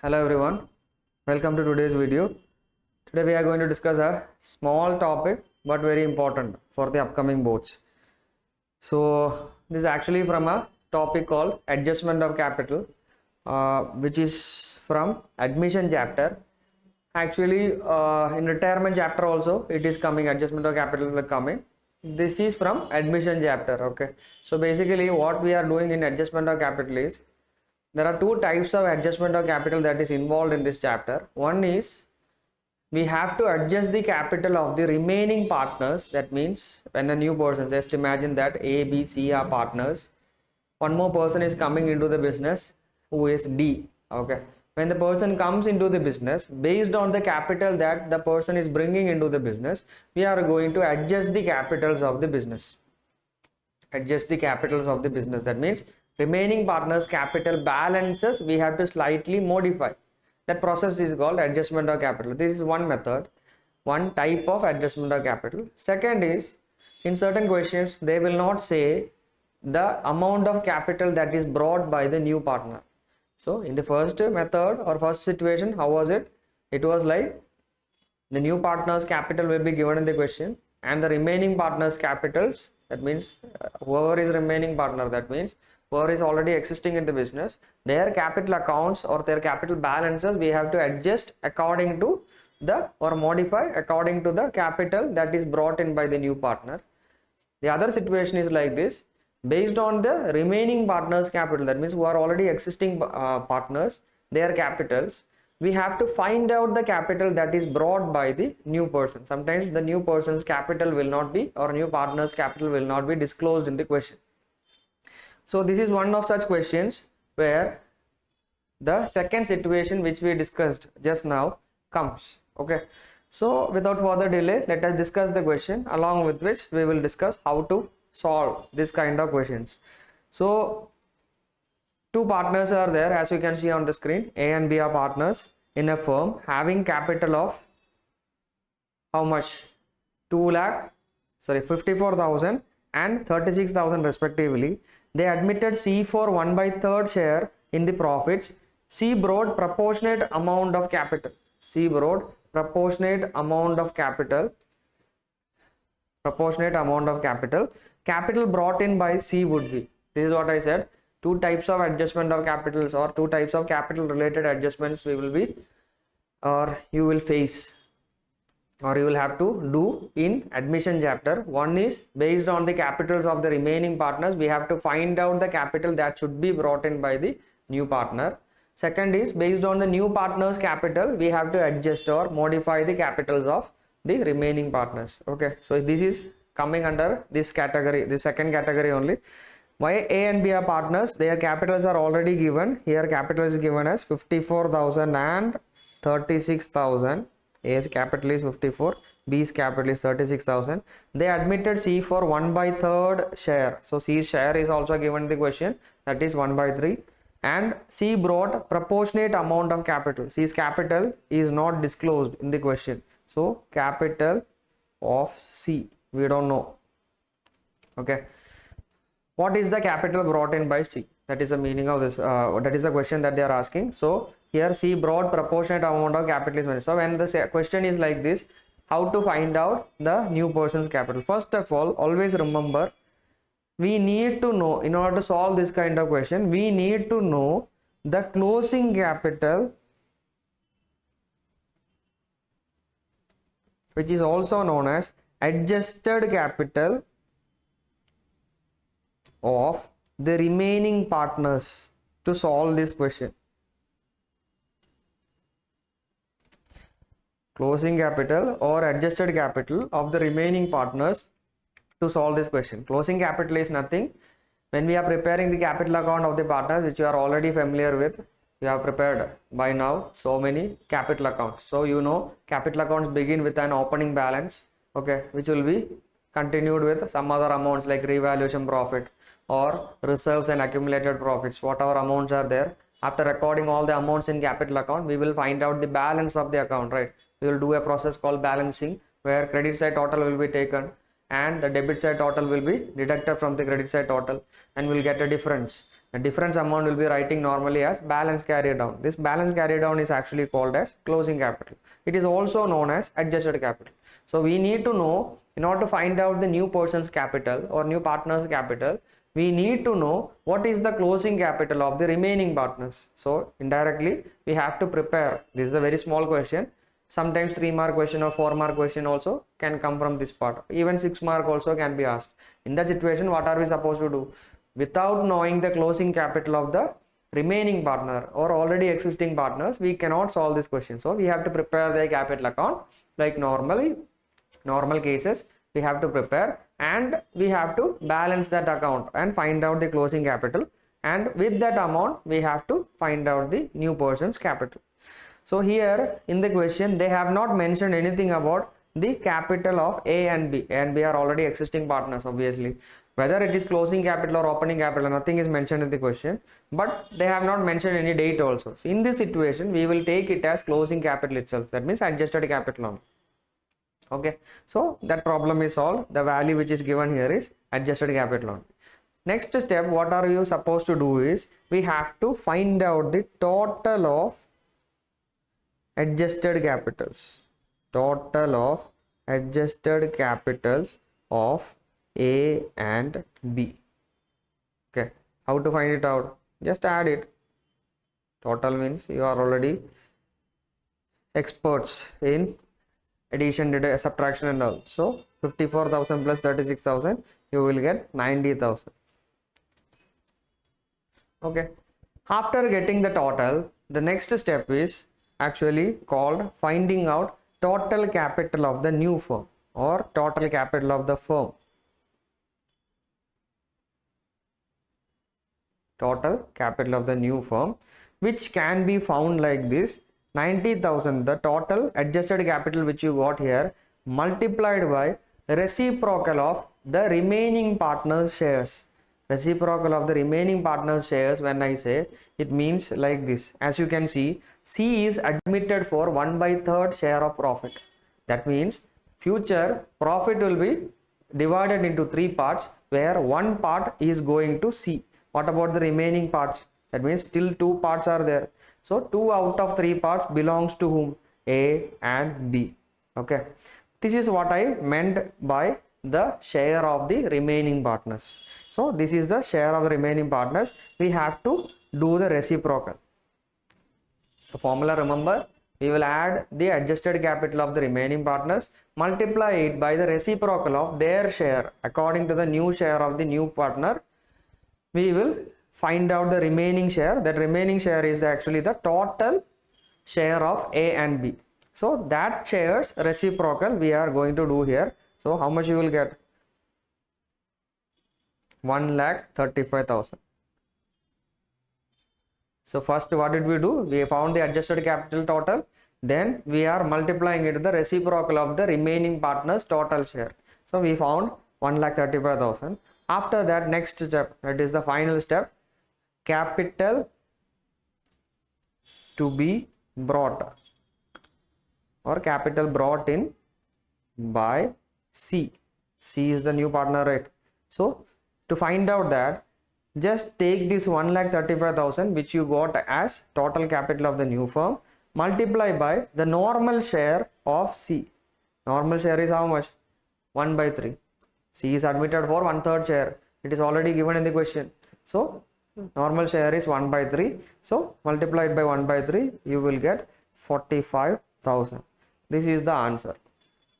Hello everyone, welcome to today's video. Today we are going to discuss a small topic but very important for the upcoming boards. So this is actually from a topic called adjustment of capital, which is from admission chapter. Actually in retirement chapter also it is coming, adjustment of capital will coming. This is from admission chapter. Okay, so basically what we are doing in adjustment of capital is there are two types of adjustment of capital that is involved in this chapter. One is we have to adjust the capital of the remaining partners. That means when a new person, just imagine that A, B, C are partners. One more person is coming into the business who is D. Okay. When the person comes into the business, based on the capital that the person is bringing into the business, we are going to adjust the capitals of the business. Adjust the capitals of the business. That means remaining partners capital balances we have to slightly modify. That process is called adjustment of capital. This is one method, one type of adjustment of capital. Second is, in certain questions they will not say the amount of capital that is brought by the new partner. So in the first method or first situation, how was it? It was like the new partner's capital will be given in the question and the remaining partner's capitals, that means whoever is remaining partner, that means whoever is already existing in the business, their capital accounts or their capital balances we have to adjust according to the or modify according to the capital that is brought in by the new partner. The other situation is like this: based on the remaining partners capital, that means who are already existing partners, their capitals, we have to find out the capital that is brought by the new person. Sometimes the new person's capital will not be, or new partner's capital will not be disclosed in the question. So this is one of such questions where the second situation which we discussed just now comes. Okay, so without further delay, let us discuss the question, along with which we will discuss how to solve this kind of questions. So two partners are there, as you can see on the screen. A and B are partners in a firm having capital of how much? 54,000 and 36,000 respectively. They admitted C for 1/3 share in the profits. C brought proportionate amount of capital. C brought proportionate amount of capital. Proportionate amount of capital. Capital brought in by C would be. This is what I said. Two types of adjustment of capitals or two types of capital related adjustments we will be, or you will face, or you will have to do in admission chapter. One is based on the capitals of the remaining partners, we have to find out the capital that should be brought in by the new partner. Second is based on the new partner's capital, we have to adjust or modify the capitals of the remaining partners. Okay, so this is coming under this category, the second category only. Why A and B are partners? Their capitals are already given. Here capital is given as 54,000 and 36,000. A's capital is 54, B's capital is 36,000. They admitted C for 1/3 share. So C's share is also given in the question, that is 1/3. And C brought proportionate amount of capital. C's capital is not disclosed in the question. So capital of C, we don't know. Okay. What is the capital brought in by C? That is the meaning of this. That is the question that they are asking. So here C brought proportionate amount of capital is mentioned. So when the question is like this, how to find out the new person's capital? First of all, always remember, we need to know, in order to solve this kind of question, we need to know the closing capital, which is also known as adjusted capital of the remaining partners to solve this question. Closing capital or adjusted capital of the remaining partners to solve this question. Closing capital is nothing. When we are preparing the capital account of the partners, which you are already familiar with, you have prepared by now so many capital accounts. So you know capital accounts begin with an opening balance, okay, which will be continued with some other amounts like revaluation profit or reserves and accumulated profits, whatever amounts are there. After recording all the amounts in capital account, we will find out the balance of the account, right? We will do a process called balancing, where credit side total will be taken and the debit side total will be deducted from the credit side total, and we'll get a difference. The difference amount will be writing normally as balance carried down. This balance carried down is actually called as closing capital. It is also known as adjusted capital. So we need to know, in order to find out the new person's capital or new partner's capital, we need to know what is the closing capital of the remaining partners. So indirectly we have to prepare. This is a very small question. Sometimes 3-mark question or 4-mark question also can come from this part. Even 6-mark also can be asked. In that situation, what are we supposed to do? Without knowing the closing capital of the remaining partner or already existing partners, we cannot solve this question. So we have to prepare the capital account like normal cases. We have to prepare and we have to balance that account and find out the closing capital, and with that amount we have to find out the new person's capital. So here in the question they have not mentioned anything about the capital of A and B. A and B are already existing partners obviously. Whether it is closing capital or opening capital, nothing is mentioned in the question, but they have not mentioned any date also. So in this situation we will take it as closing capital itself, that means adjusted capital only. Okay, so that problem is solved. The value which is given here is adjusted capital only. Next step, what are you supposed to do is we have to find out the total of adjusted capitals. Total of adjusted capitals of A and B. Okay, how to find it out? Just add it. Total means you are already experts in addition, subtraction and all. So 54,000 plus 36,000, you will get 90,000. Okay, after getting the total, the next step is actually called finding out total capital of the new firm or total capital of the firm. Total capital of the new firm, which can be found like this: 90,000, the total adjusted capital which you got here, multiplied by reciprocal of the remaining partners' shares. Reciprocal of the remaining partners' shares, when I say, it means like this. As you can see, C is admitted for 1/3 share of profit. That means future profit will be divided into 3 parts, where one part is going to C. What about the remaining parts? That means still 2 parts are there. So 2 out of 3 parts belongs to whom? A and B. Okay, this is what I meant by the share of the remaining partners. So this is the share of the remaining partners. We have to do the reciprocal. So formula, remember, we will add the adjusted capital of the remaining partners, multiply it by the reciprocal of their share according to the new share of the new partner. We will find out the remaining share. That remaining share is actually the total share of A and B. So that shares reciprocal we are going to do here. So how much you will get? 1,35,000. So first what did we do? We found the adjusted capital total. Then we are multiplying it to the reciprocal of the remaining partners' total share. So we found 1,35,000. After that, next step, that is the final step, capital to be brought or capital brought in by C. C is the new partner, right? So to find out that, just take this 1,35,000 which you got as total capital of the new firm, multiply by the normal share of C. Normal share is how much? 1/3. C is admitted for 1/3 share. It is already given in the question. So normal share is 1/3. So multiplied by 1/3, you will get 45,000. This is the answer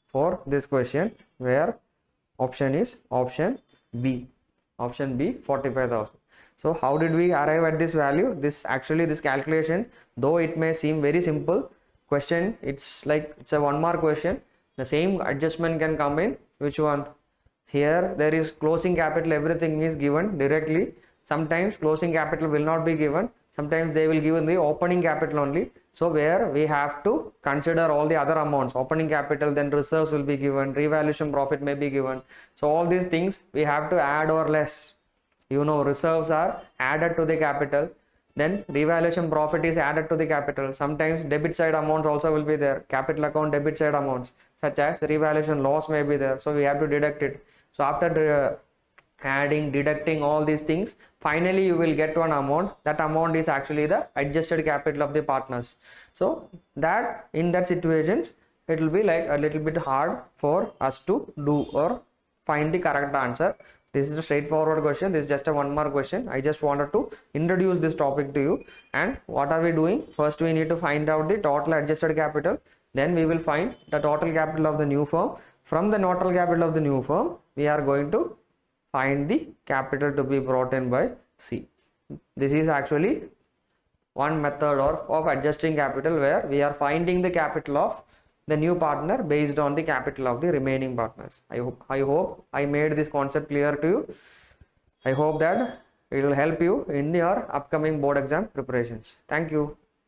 for this question, where option is option B. Option B, 45,000. So how did we arrive at this value? This calculation, though it may seem very simple question, it's a 1-mark question. The same adjustment can come in which one? Here there is closing capital, everything is given directly. Sometimes closing capital will not be given. Sometimes they will give in the opening capital only. So where we have to consider all the other amounts, opening capital, then reserves will be given, revaluation profit may be given. So all these things we have to add or less. You know, reserves are added to the capital, then revaluation profit is added to the capital. Sometimes debit side amounts also will be there, capital account debit side amounts, such as revaluation loss may be there. So we have to deduct it. So after adding, deducting all these things, finally you will get one amount. That amount is actually the adjusted capital of the partners. So that in that situations it will be like a little bit hard for us to do or find the correct answer. This is a straightforward question. This is just a one mark question. I just wanted to introduce this topic to you. And what are we doing? First we need to find out the total adjusted capital, then we will find the total capital of the new firm. From the total capital of the new firm we are going to find the capital to be brought in by C. This is actually one method of adjusting capital, where we are finding the capital of the new partner based on the capital of the remaining partners. I hope I made this concept clear to you. I hope that it will help you in your upcoming board exam preparations. Thank you.